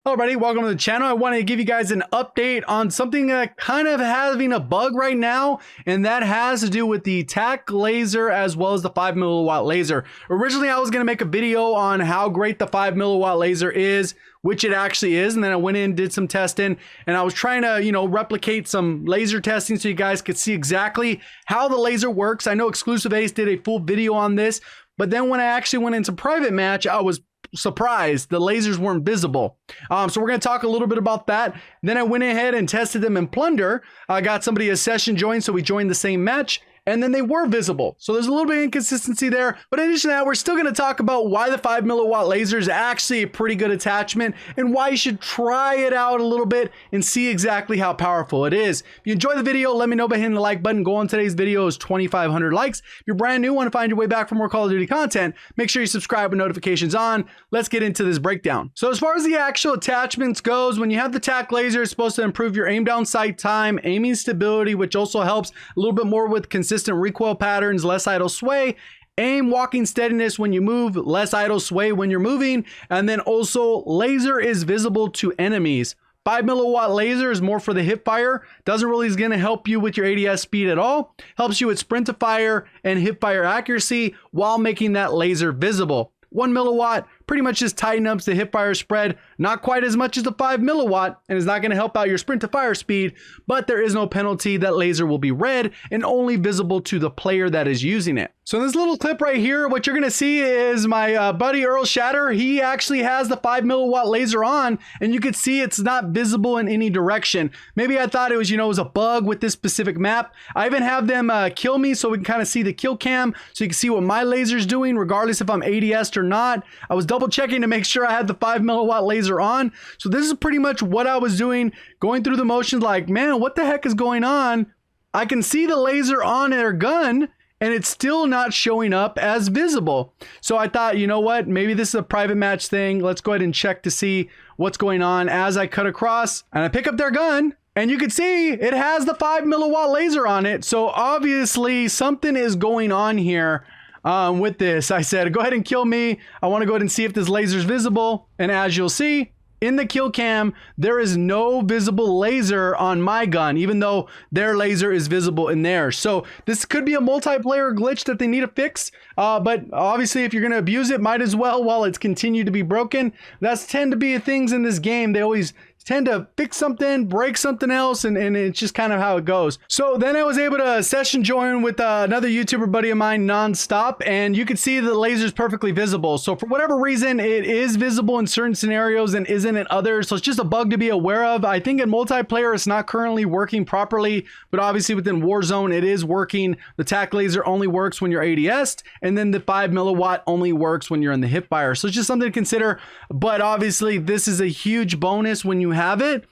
Hello everybody, welcome to the channel. I want to give you guys an update on something kind of having a bug right now, and that has to do with the TAC laser as well as the 5 milliwatt laser. Originally, I was going to make a video on how great the 5 milliwatt laser is, which it actually is, and then I went in, did some testing, and I was trying to, replicate some laser testing so you guys could see exactly how the laser works. I know Exclusive Ace did a full video on this, but then when I actually went into private match, I was surprised the lasers weren't visible. So we're going to talk a little bit about that. Then I went ahead and tested them in Plunder. I got somebody a session joined, so we joined the same match, and then they were visible. So there's a little bit of inconsistency there. But in addition to that, we're still going to talk about why the 5 milliwatt laser is actually a pretty good attachment and why you should try it out a little bit and see exactly how powerful it is. If you enjoyed the video, let me know by hitting the like button. Goal on today's video is 2,500 likes. If you're brand new, want to find your way back for more Call of Duty content, make sure you subscribe with notifications on. Let's get into this breakdown. So as far as the actual attachments goes, when you have the TAC laser, it's supposed to improve your aim down sight time, aiming stability, which also helps a little bit more with consistent recoil patterns, less idle sway, aim walking steadiness when you move, less idle sway when you're moving, and then also laser is visible to enemies. 5 milliwatt laser is more for the HipFire. Doesn't really is going to help you with your ADS speed at all. Helps you with sprint to fire and HipFire accuracy while making that laser visible. 1 milliwatt pretty much just tighten up the HipFire spread, not quite as much as the 5 milliwatt, and is not going to help out your sprint to fire speed, but there is no penalty. That laser will be red and only visible to the player that is using it. So in this little clip right here, what you're going to see is my buddy Earl Shatter. He actually has the 5 milliwatt laser on, and you can see it's not visible in any direction. Maybe I thought it was, it was a bug with this specific map. I even have them kill me so we can kind of see the kill cam, so you can see what my laser's doing, regardless if I'm ADS'd or not. I was double checking to make sure I had the 5 milliwatt laser on. So this is pretty much what I was doing, going through the motions like, man, what the heck is going on? I can see the laser on their gun, and it's still not showing up as visible. So I thought, you know what, maybe this is a private match thing. Let's go ahead and check to see what's going on. As I cut across and I pick up their gun, and you can see it has the 5 milliwatt laser on it. So obviously something is going on here with this. I said, go ahead and kill me. I want to go ahead and see if this laser is visible. And as you'll see, in the kill cam, there is no visible laser on my gun, even though their laser is visible in theirs. So this could be a multiplayer glitch that they need to fix. But obviously, if you're going to abuse it, might as well while it's continued to be broken. That's tend to be things in this game. They always tend to fix something, break something else, and it's just kind of how it goes. So then I was able to session join with another YouTuber buddy of mine, Nonstop, and you can see the laser is perfectly visible. So for whatever reason, it is visible in certain scenarios and isn't in others. So it's just a bug to be aware of. I think in multiplayer, it's not currently working properly, but obviously within Warzone, it is working. The TAC laser only works when you're ADS'd, and then the 5 milliwatt only works when you're in the HipFire. So it's just something to consider, but obviously this is a huge bonus when you have it.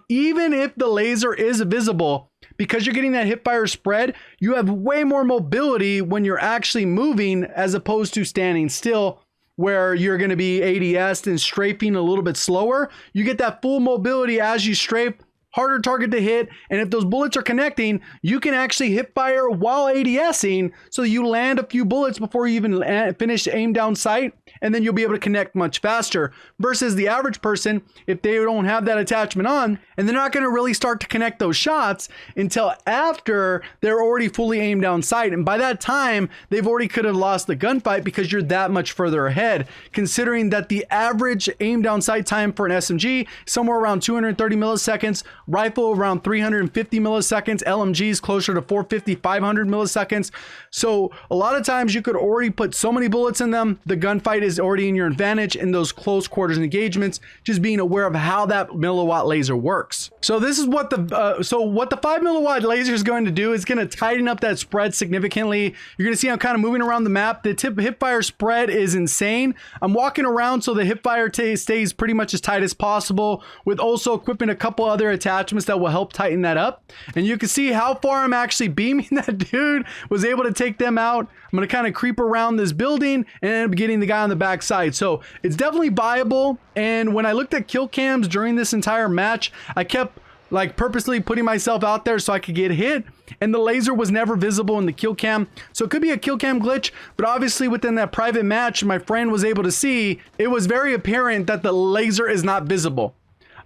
Even if the laser is visible, because you're getting that HipFire spread, you have way more mobility when you're actually moving as opposed to standing still, where you're going to be ADS'd and strafing a little bit slower. You get that full mobility as you strafe, harder target to hit, and if those bullets are connecting, you can actually HipFire while ADSing, so you land a few bullets before you even finish aim down sight, and then you'll be able to connect much faster. Versus the average person, if they don't have that attachment on, and they're not going to really start to connect those shots until after they're already fully aimed down sight, and by that time, they've already could have lost the gunfight because you're that much further ahead, considering that the average aim down sight time for an SMG is somewhere around 230 milliseconds, rifle around 350 milliseconds, LMGs closer to 450, 500 milliseconds. So a lot of times you could already put so many bullets in them, the gunfight is already in your advantage in those close quarters engagements, just being aware of how that milliwatt laser works. So this is what the 5 milliwatt laser is going to do. It's going to tighten up that spread significantly. You're going to see I'm kind of moving around the map. The HipFire spread is insane. I'm walking around so the HipFire stays pretty much as tight as possible, with also equipping a couple other attachments that will help tighten that up. And you can see how far I'm actually beaming. That dude was able to take them out. I'm going to kind of creep around this building and end up getting the guy on the backside. So it's definitely viable. And when I looked at kill cams during this entire match, I kept like purposely putting myself out there so I could get hit, and the laser was never visible in the kill cam. So it could be a kill cam glitch, but obviously within that private match my friend was able to see, it was very apparent that the laser is not visible.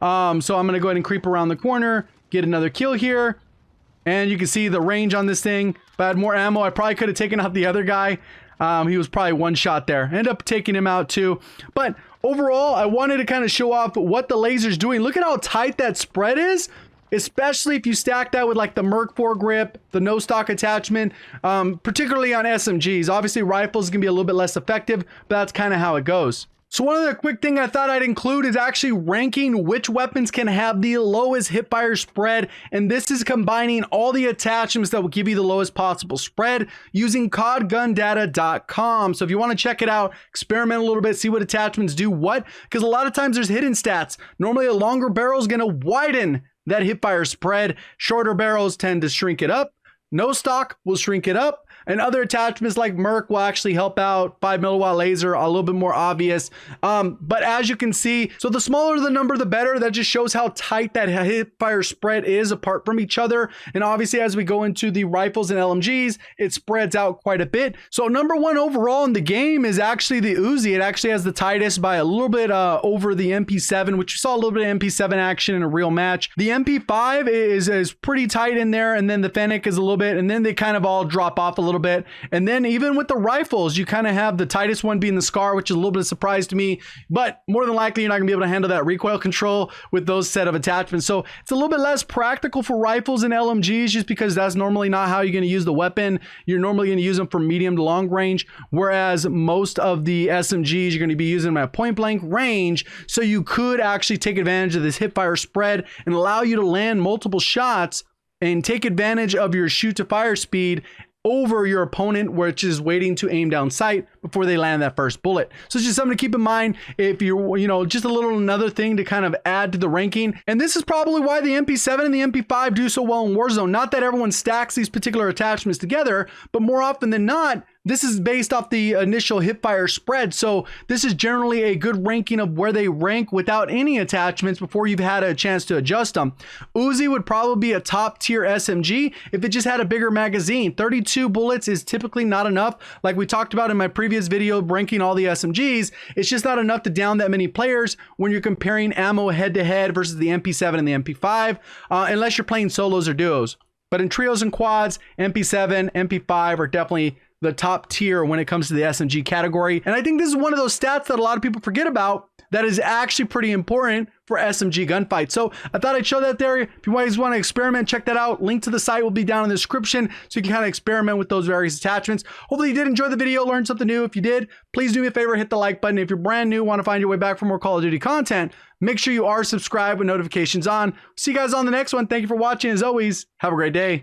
So I'm gonna go ahead and creep around the corner, get another kill here, and you can see the range on this thing. If I had more ammo, I probably could have taken out the other guy. He was probably one shot there. End up taking him out too. But overall, I wanted to kind of show off what the laser's doing. Look at how tight that spread is, especially if you stack that with like the Merc foregrip, the no stock attachment, particularly on SMGs. Obviously, rifles can be a little bit less effective, but that's kind of how it goes. So one other quick thing I thought I'd include is actually ranking which weapons can have the lowest hipfire spread, and this is combining all the attachments that will give you the lowest possible spread using codgundata.com. So if you want to check it out, experiment a little bit, see what attachments do what, because a lot of times there's hidden stats. Normally a longer barrel is going to widen that hipfire spread. Shorter barrels tend to shrink it up. No stock will shrink it up. And other attachments like Merc will actually help out. 5 milliwatt laser, a little bit more obvious. But as you can see, so the smaller the number, the better. That just shows how tight that hipfire spread is apart from each other. And obviously, as we go into the rifles and LMGs, it spreads out quite a bit. So number one overall in the game is actually the Uzi. It actually has the tightest by a little bit over the MP7, which you saw a little bit of MP7 action in a real match. The MP5 is pretty tight in there, and then the Fennec is a little bit, and then they kind of all drop off a little bit. And then even with the rifles, you kind of have the tightest one being the Scar, which is a little bit of a surprise to me, but more than likely you're not gonna be able to handle that recoil control with those set of attachments. So it's a little bit less practical for rifles and LMGs, just because that's normally not how you're gonna use the weapon. You're normally gonna use them for medium to long range, whereas most of the SMGs you're gonna be using them at point blank range. So you could actually take advantage of this hipfire spread and allow you to land multiple shots and take advantage of your shoot to fire speed over your opponent, which is waiting to aim down sight before they land that first bullet. So it's just something to keep in mind if you're, just a little another thing to kind of add to the ranking. And this is probably why the MP7 and the MP5 do so well in Warzone. Not that everyone stacks these particular attachments together, but more often than not, this is based off the initial hipfire spread. So this is generally a good ranking of where they rank without any attachments before you've had a chance to adjust them. Uzi would probably be a top tier SMG if it just had a bigger magazine. 32 bullets is typically not enough. Like we talked about in my previous video ranking all the SMGs, it's just not enough to down that many players when you're comparing ammo head to head versus the MP7 and the MP5, unless you're playing solos or duos. But in trios and quads, MP7, MP5 are definitely the top tier when it comes to the SMG category. And I think this is one of those stats that a lot of people forget about that is actually pretty important for SMG gunfights. So I thought I'd show that there. If you guys want to experiment, check that out. Link to the site will be down in the description so you can kind of experiment with those various attachments. Hopefully you did enjoy the video, learned something new. If you did, please do me a favor, hit the like button. If you're brand new, want to find your way back for more Call of Duty content, make sure you are subscribed with notifications on. See you guys on the next one. Thank you for watching. As always, have a great day.